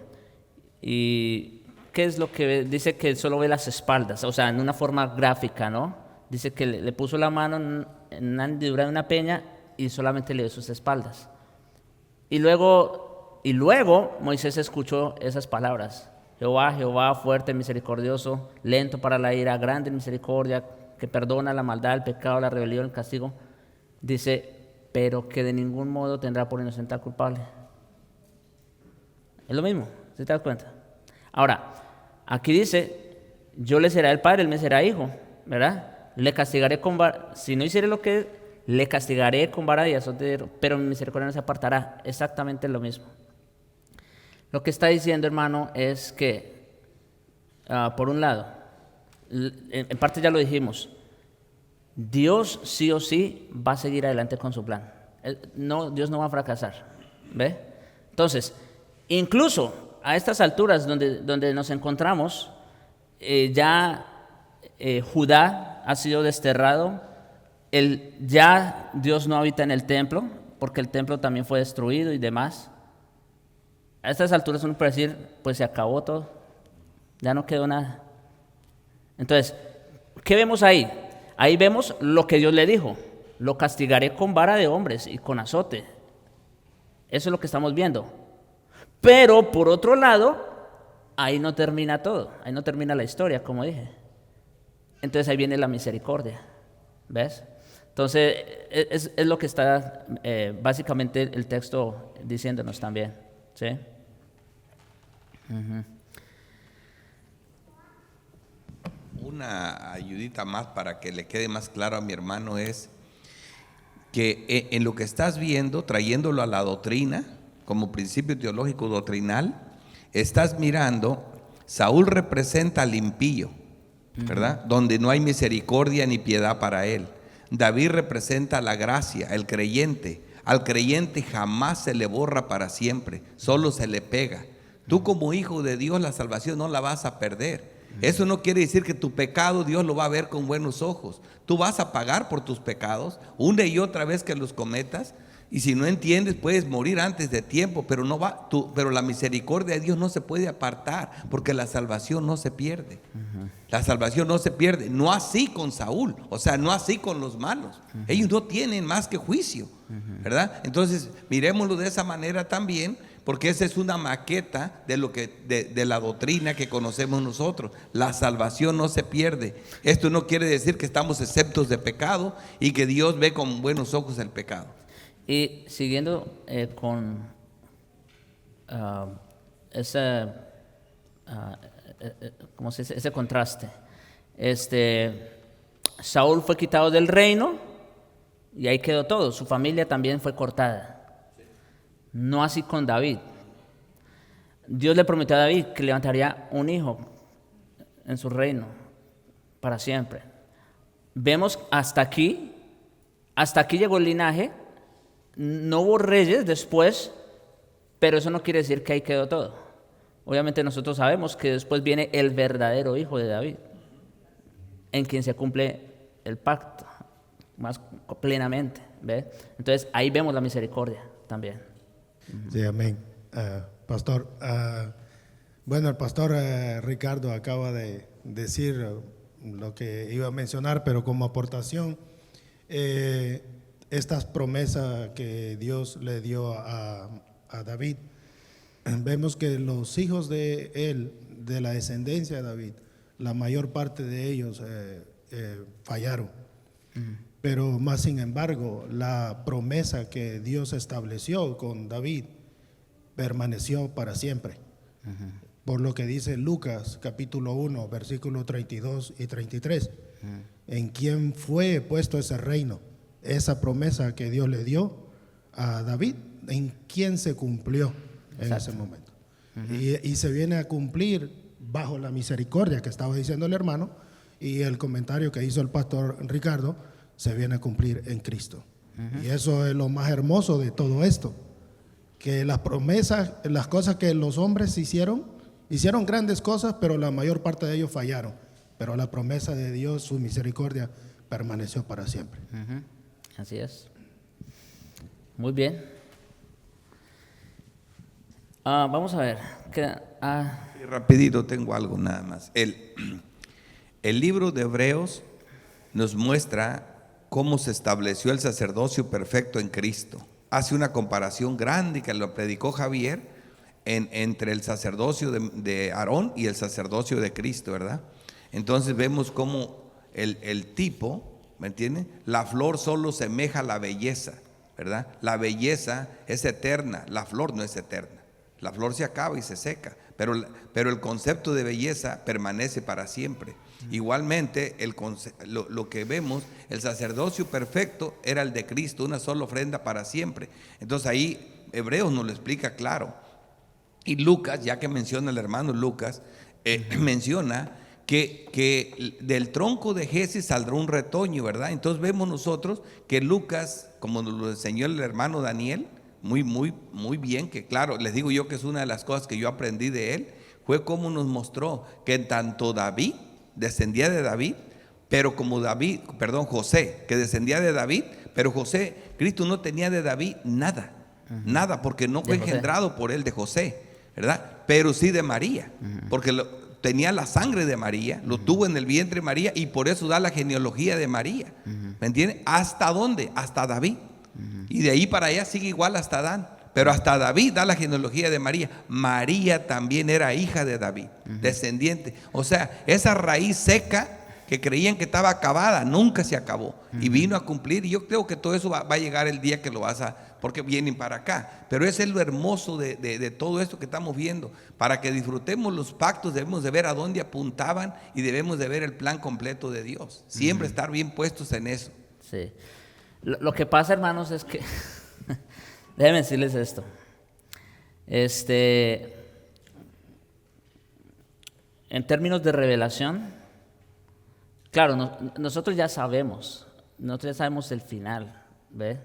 S1: ¿Y qué es lo que ve? Dice que solo ve las espaldas, o sea, en una forma gráfica, ¿no? Dice que le puso la mano en una hendidura de una peña y solamente le ve sus espaldas. Y luego Moisés escuchó esas palabras: Jehová, Jehová, fuerte, misericordioso, lento para la ira, grande en misericordia, que perdona la maldad, el pecado, la rebelión, el castigo. Dice, pero que de ningún modo tendrá por inocente al culpable. Es lo mismo, ¿sí te das cuenta? Ahora, aquí dice, yo le seré el padre, él me será hijo, ¿verdad? Le castigaré si no hiciere lo que le castigaré con vara y azote, pero mi misericordia no se apartará. Exactamente lo mismo. Lo que está diciendo, hermano, es que, por un lado, en parte ya lo dijimos, Dios sí o sí va a seguir adelante con su plan. Dios no va a fracasar, ¿ve? Entonces, incluso a estas alturas donde nos encontramos, Judá ha sido desterrado, ya Dios no habita en el templo, porque el templo también fue destruido y demás. A estas alturas uno puede decir, pues se acabó todo, ya no quedó nada. Entonces, ¿qué vemos ahí? ahí vemos lo que Dios le dijo: lo castigaré con vara de hombres y con azote. Eso es lo que estamos viendo. Pero por otro lado, ahí no termina todo, ahí no termina la historia, como dije. Entonces ahí viene la misericordia, ¿ves? Entonces es lo que está básicamente el texto diciéndonos también, ¿sí?
S2: Una ayudita más para que le quede más claro a mi hermano es que en lo que estás viendo, trayéndolo a la doctrina, como principio teológico doctrinal, estás mirando, Saúl representa al impío, ¿verdad? Donde no hay misericordia ni piedad para él. David representa la gracia, el creyente. Al creyente jamás se le borra para siempre, solo se le pega. Tú como hijo de Dios la salvación no la vas a perder. Eso no quiere decir que tu pecado Dios lo va a ver con buenos ojos. Tú vas a pagar por tus pecados una y otra vez que los cometas. Y si no entiendes, puedes morir antes de tiempo, pero pero la misericordia de Dios no se puede apartar, porque la salvación no se pierde. La salvación no se pierde, no así con Saúl, o sea, no así con los malos. Ellos no tienen más que juicio, ¿verdad? Entonces, miremoslo de esa manera también, porque esa es una maqueta de la doctrina que conocemos nosotros. La salvación no se pierde. Esto no quiere decir que estamos exentos de pecado y que Dios ve con buenos ojos el pecado.
S1: Y siguiendo con ¿cómo se dice? Ese contraste, Saúl fue quitado del reino y ahí quedó todo. Su familia también fue cortada. No así con David. Dios le prometió a David que levantaría un hijo en su reino para siempre. Vemos hasta aquí llegó el linaje. No hubo reyes después, pero eso no quiere decir que ahí quedó todo. Obviamente nosotros sabemos que después viene el verdadero hijo de David, en quien se cumple el pacto más plenamente, ¿ve? Entonces ahí vemos la misericordia también.
S4: Sí, amén. Pastor, bueno, el pastor Ricardo acaba de decir lo que iba a mencionar, pero como aportación, estas promesas que Dios le dio a David, vemos que los hijos de él, de la descendencia de David, la mayor parte de ellos fallaron. Pero más sin embargo, la promesa que Dios estableció con David permaneció para siempre. Por lo que dice Lucas capítulo 1, versículos 32 y 33, en quien fue puesto ese reino. Esa promesa que Dios le dio a David, en quién se cumplió en ese momento. Y se viene a cumplir bajo la misericordia que estaba diciendo el hermano, y el comentario que hizo el pastor Ricardo, se viene a cumplir en Cristo. Y eso es lo más hermoso de todo esto, que las promesas, las cosas que los hombres hicieron grandes cosas, pero la mayor parte de ellos fallaron. Pero la promesa de Dios, su misericordia, permaneció para siempre.
S1: Así es. Muy bien. Vamos a ver.
S2: Y rapidito tengo algo nada más. El libro de Hebreos nos muestra cómo se estableció el sacerdocio perfecto en Cristo. Hace una comparación grande que lo predicó Javier entre el sacerdocio de Aarón y el sacerdocio de Cristo, ¿verdad? Entonces vemos cómo el tipo, ¿me entienden? La flor solo semeja a la belleza, ¿verdad? La belleza es eterna, la flor no es eterna. La flor se acaba y se seca, pero el concepto de belleza permanece para siempre. Igualmente, lo que vemos, el sacerdocio perfecto era el de Cristo, una sola ofrenda para siempre. Entonces ahí Hebreos nos lo explica claro. Y Lucas, ya que menciona el hermano Lucas, menciona que del tronco de Jesé saldrá un retoño, ¿verdad? Entonces vemos nosotros que Lucas, como nos lo enseñó el hermano Daniel, muy bien, que claro, les digo yo que es una de las cosas que yo aprendí de él, fue como nos mostró que tanto David descendía de David, pero como José, que descendía de David, pero Cristo no tenía de David nada, porque no fue engendrado por él de José, ¿verdad? Pero sí de María, porque tenía la sangre de María, lo tuvo en el vientre de María, y por eso da la genealogía de María. ¿Me entiendes? ¿Hasta dónde? Hasta David. Y de ahí para allá sigue igual hasta Adán. Pero hasta David da la genealogía de María. María también era hija de David, descendiente. O sea, esa raíz seca que creían que estaba acabada, nunca se acabó. Y vino a cumplir. Y yo creo que todo eso va a llegar el día que lo vas a, porque vienen para acá. Pero ese es lo hermoso de todo esto que estamos viendo. Para que disfrutemos los pactos, debemos de ver a dónde apuntaban y debemos de ver el plan completo de Dios. Siempre estar bien puestos en eso.
S1: Sí. Lo que pasa, hermanos, es que déjenme decirles esto. En términos de revelación, claro, nosotros ya sabemos el final, ¿ve?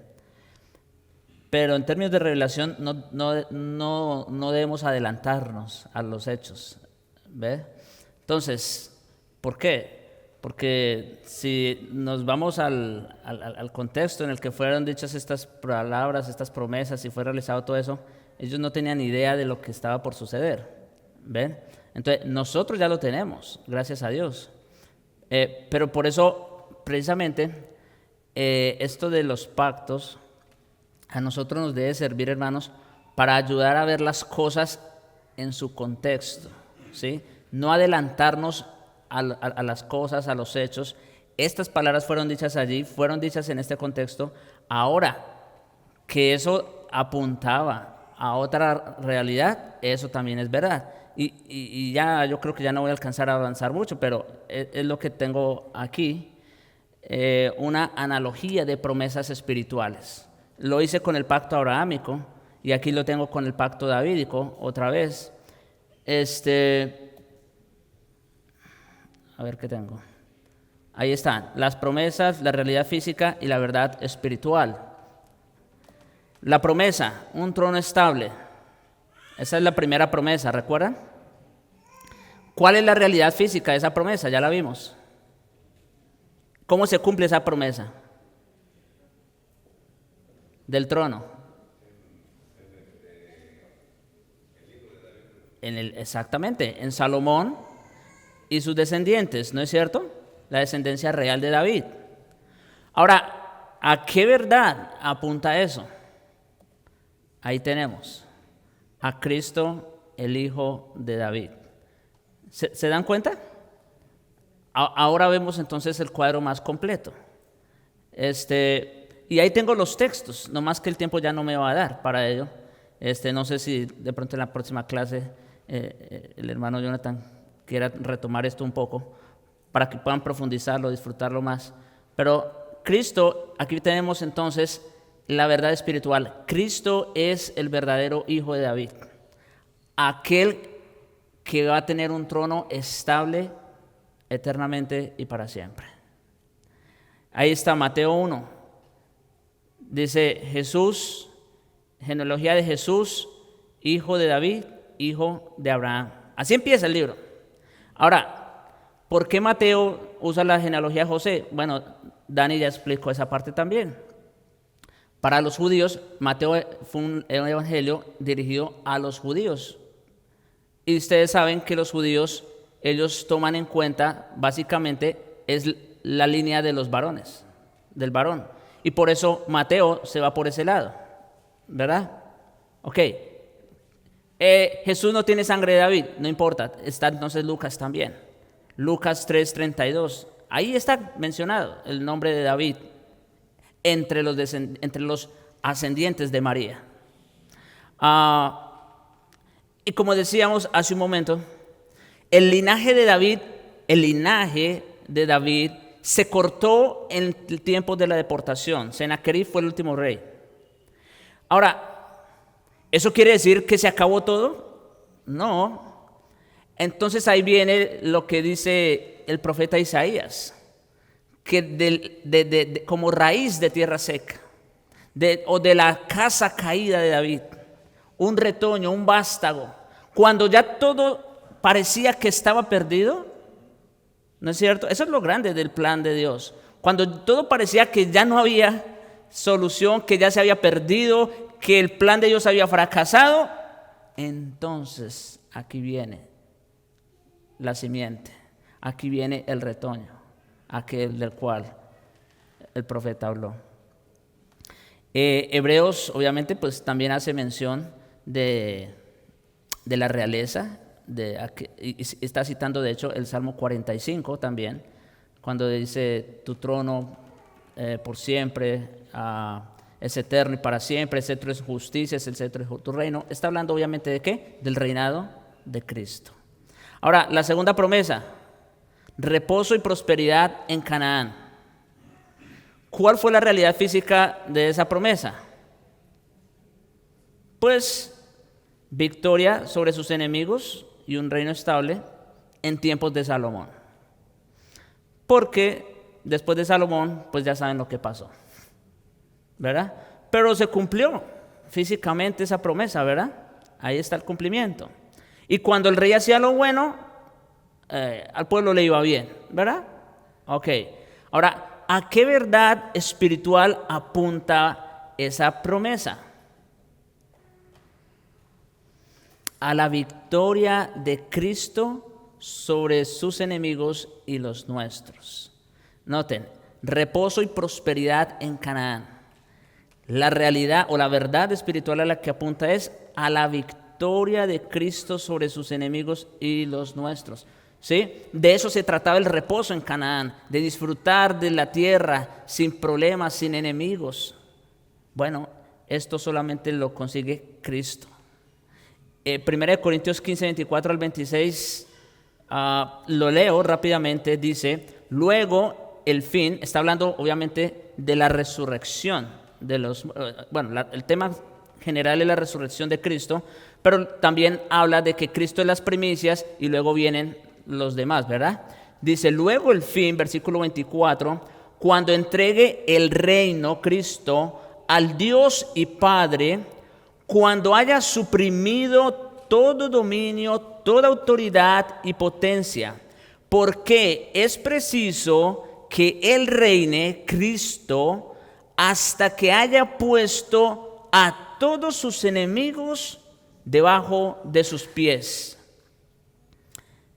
S1: Pero en términos de revelación no debemos adelantarnos a los hechos, ¿ve? Entonces, ¿por qué? Porque si nos vamos al contexto en el que fueron dichas estas palabras, estas promesas, y fue realizado todo eso, ellos no tenían idea de lo que estaba por suceder, ¿ven? Entonces, nosotros ya lo tenemos, gracias a Dios. Pero por eso, precisamente, esto de los pactos, a nosotros nos debe servir, hermanos, para ayudar a ver las cosas en su contexto, ¿sí? No adelantarnos a las cosas, a los hechos. Estas palabras fueron dichas allí, fueron dichas en este contexto. Ahora, que eso apuntaba a otra realidad, eso también es verdad. Y ya yo creo que ya no voy a alcanzar a avanzar mucho, pero es lo que tengo aquí, una analogía de promesas espirituales. Lo hice con el pacto abrahámico y aquí lo tengo con el pacto davídico otra vez. A ver qué tengo. Ahí están, las promesas, la realidad física y la verdad espiritual. La promesa, un trono estable. Esa es la primera promesa, ¿recuerdan? ¿Cuál es la realidad física de esa promesa? Ya la vimos. ¿Cómo se cumple esa promesa? Del trono. Exactamente, en Salomón y sus descendientes, ¿no es cierto? La descendencia real de David. Ahora, ¿a qué verdad apunta eso? Ahí tenemos a Cristo, el Hijo de David. ¿Se dan cuenta? Ahora vemos entonces el cuadro más completo. Y ahí tengo los textos, nomás que el tiempo ya no me va a dar para ello. No sé si de pronto en la próxima clase el hermano Jonathan quiera retomar esto un poco para que puedan profundizarlo, disfrutarlo más. Pero Cristo, aquí tenemos entonces la verdad espiritual. Cristo es el verdadero Hijo de David, aquel que va a tener un trono estable eternamente y para siempre. Ahí está Mateo 1. Dice Jesús, genealogía de Jesús, hijo de David, hijo de Abraham. Así empieza el libro. Ahora, ¿por qué Mateo usa la genealogía de José? Bueno, Dani ya explicó esa parte también. Para los judíos, Mateo fue un evangelio dirigido a los judíos. Y ustedes saben que los judíos, ellos toman en cuenta, básicamente, es la línea de los varones, del varón. Y por eso Mateo se va por ese lado, ¿verdad? Ok. Jesús no tiene sangre de David, no importa, está entonces Lucas también. Lucas 3:32, ahí está mencionado el nombre de David entre los ascendientes de María. Y como decíamos hace un momento, el linaje de David se cortó en el tiempo de la deportación. Sennacherib fue el último rey. Ahora, ¿eso quiere decir que se acabó todo? No. Entonces ahí viene lo que dice el profeta Isaías, que como raíz de tierra seca, o de la casa caída de David, un retoño, un vástago, cuando ya todo parecía que estaba perdido, ¿no es cierto? Eso es lo grande del plan de Dios. Cuando todo parecía que ya no había solución, que ya se había perdido, que el plan de Dios había fracasado, entonces aquí viene la simiente. Aquí viene el retoño, aquel del cual el profeta habló. Hebreos, obviamente, pues también hace mención de la realeza. Y está citando, de hecho, el Salmo 45 también, cuando dice: tu trono por siempre es eterno y para siempre, el cetro es justicia, es el cetro de tu reino. Está hablando, obviamente, ¿de qué? Del reinado de Cristo. Ahora, la segunda promesa: reposo y prosperidad en Canaán. ¿Cuál fue la realidad física de esa promesa? Pues victoria sobre sus enemigos y un reino estable en tiempos de Salomón. Porque después de Salomón, pues ya saben lo que pasó, ¿verdad? Pero se cumplió físicamente esa promesa, ¿verdad? Ahí está el cumplimiento. Y cuando el rey hacía lo bueno, al pueblo le iba bien, ¿verdad? Ok. Ahora, ¿a qué verdad espiritual apunta esa promesa? A la victoria de Cristo sobre sus enemigos y los nuestros. Noten, reposo y prosperidad en Canaán. La realidad o la verdad espiritual a la que apunta es a la victoria de Cristo sobre sus enemigos y los nuestros. ¿Sí? De eso se trataba el reposo en Canaán, de disfrutar de la tierra sin problemas, sin enemigos. Bueno, esto solamente lo consigue Cristo. 1 Corintios 15, 24 al 26, lo leo rápidamente, dice: luego el fin, está hablando obviamente de la resurrección, el tema general es la resurrección de Cristo, pero también habla de que Cristo es las primicias y luego vienen los demás, ¿verdad? Dice: luego el fin, versículo 24, cuando entregue el reino Cristo al Dios y Padre, cuando haya suprimido todo dominio, toda autoridad y potencia, porque es preciso que Él reine, Cristo, hasta que haya puesto a todos sus enemigos debajo de sus pies.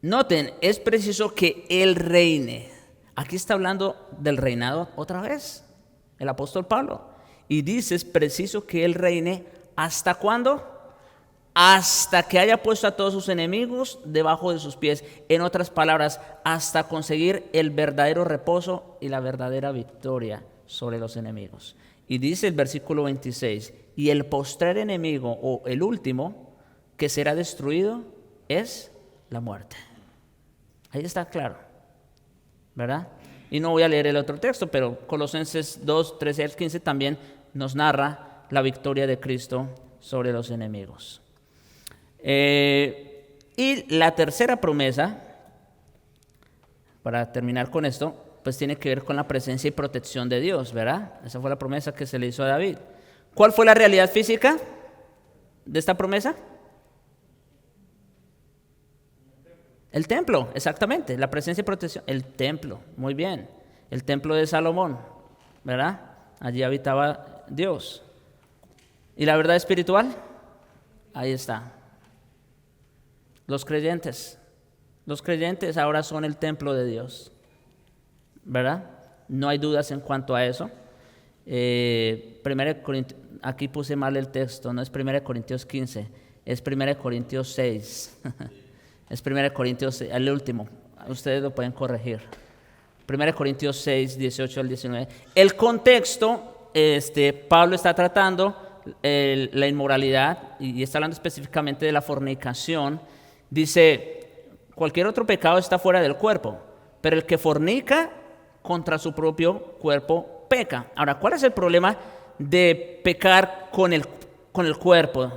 S1: Noten, es preciso que Él reine. Aquí está hablando del reinado otra vez, el apóstol Pablo. Y dice: es preciso que Él reine. ¿Hasta cuándo? Hasta que haya puesto a todos sus enemigos debajo de sus pies. En otras palabras, hasta conseguir el verdadero reposo y la verdadera victoria sobre los enemigos. Y dice el versículo 26: y el postrer enemigo, o el último, que será destruido, es la muerte. Ahí está claro, ¿verdad? Y no voy a leer el otro texto, pero Colosenses 2, 13 al 15 también nos narra la victoria de Cristo sobre los enemigos. Y la tercera promesa, para terminar con esto, pues tiene que ver con la presencia y protección de Dios, ¿verdad? Esa fue la promesa que se le hizo a David. ¿Cuál fue la realidad física de esta promesa? El templo, exactamente, la presencia y protección. El templo, muy bien. El templo de Salomón, ¿verdad? Allí habitaba Dios. ¿Y la verdad espiritual? Ahí está. Los creyentes ahora son el templo de Dios, ¿verdad? No hay dudas en cuanto a eso. Aquí puse mal el texto, no es 1 Corintios 15, es 1 Corintios 6. Es 1 Corintios 6, el último, ustedes lo pueden corregir. 1 Corintios 6, 18 al 19. El contexto, Pablo está tratando la inmoralidad y está hablando específicamente de la fornicación. Dice: cualquier otro pecado está fuera del cuerpo, pero el que fornica contra su propio cuerpo peca. Ahora, ¿cuál es el problema de pecar con el cuerpo?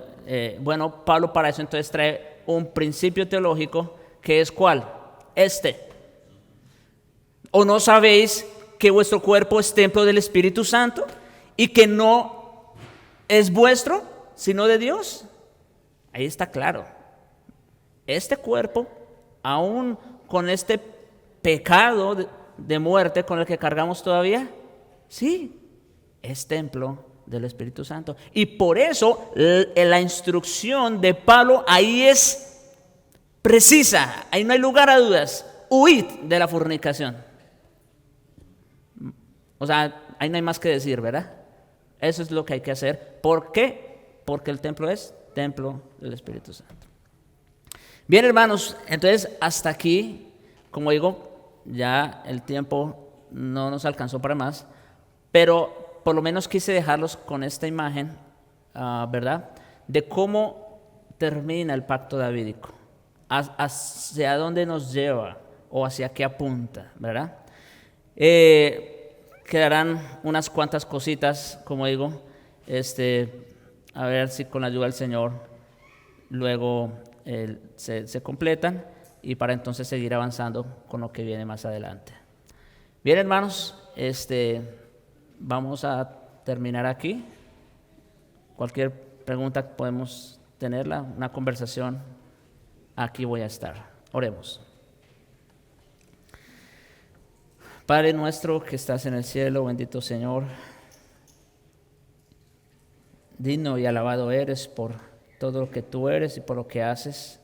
S1: Bueno, Pablo para eso entonces trae un principio teológico que es ¿cuál? ¿O no sabéis que vuestro cuerpo es templo del Espíritu Santo y que no es vuestro, sino de Dios? Ahí está claro. Este cuerpo, aún con este pecado de muerte con el que cargamos todavía, sí, es templo del Espíritu Santo. Y por eso la instrucción de Pablo ahí es precisa, ahí no hay lugar a dudas, huid de la fornicación. O sea, ahí no hay más que decir, ¿verdad? Eso es lo que hay que hacer. ¿Por qué? Porque el templo es templo del Espíritu Santo. Bien, hermanos, entonces hasta aquí, como digo, ya el tiempo no nos alcanzó para más, pero por lo menos quise dejarlos con esta imagen, ¿verdad? De cómo termina el pacto davídico, hacia dónde nos lleva o hacia qué apunta, ¿verdad? Quedarán unas cuantas cositas, como digo, a ver si con la ayuda del Señor luego se completan y para entonces seguir avanzando con lo que viene más adelante. Bien, hermanos, vamos a terminar aquí. Cualquier pregunta podemos tenerla, una conversación, aquí voy a estar. Oremos. Padre nuestro que estás en el cielo, bendito Señor, digno y alabado eres por todo lo que tú eres y por lo que haces.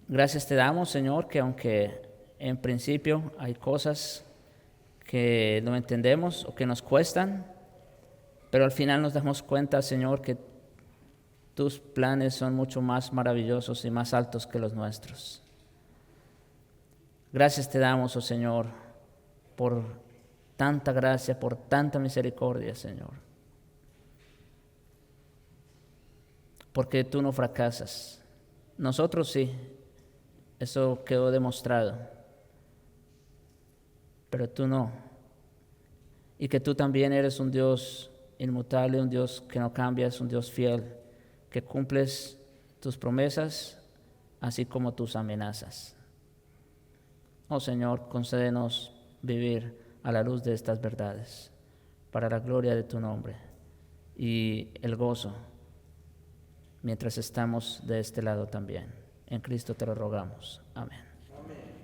S1: Gracias te damos, Señor, que aunque en principio hay cosas que no entendemos o que nos cuestan, pero al final nos damos cuenta, Señor, que tus planes son mucho más maravillosos y más altos que los nuestros. Gracias te damos, oh Señor, por tanta gracia, por tanta misericordia, Señor. Porque tú no fracasas. Nosotros sí, eso quedó demostrado. Pero tú no. Y que tú también eres un Dios inmutable, un Dios que no cambia, es un Dios fiel, que cumples tus promesas, así como tus amenazas. Oh Señor, concédenos vivir a la luz de estas verdades, para la gloria de tu nombre y el gozo, mientras estamos de este lado también. En Cristo te lo rogamos. Amén.